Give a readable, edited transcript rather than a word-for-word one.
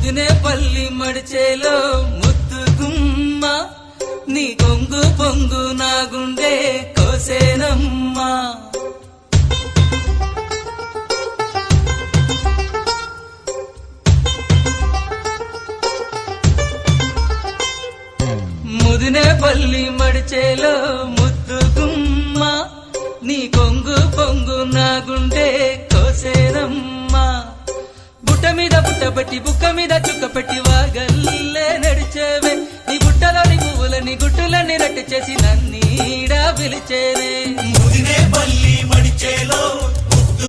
ముదినేపల్లి మడిచేలో ముద్దు గుమ్మ నీ కొంగు పొంగు నా గుండె కోసేనమ్మా ముదినేపల్లి మడిచేలో ముద్దు గుమ్మ నీ కొంగు పొంగు నా గుండె కోసేనమ్మా బుట్ట మీద బుట్టబట్టి బుక్క మీద చుక్క పెట్టి వాగల్లే నడిచేవే నీ బుట్టలోని పువ్వులని గుట్టులని రట్టు చేసి నన్నీడా పిలిచేనే ముదినేపల్లి మడిచేలో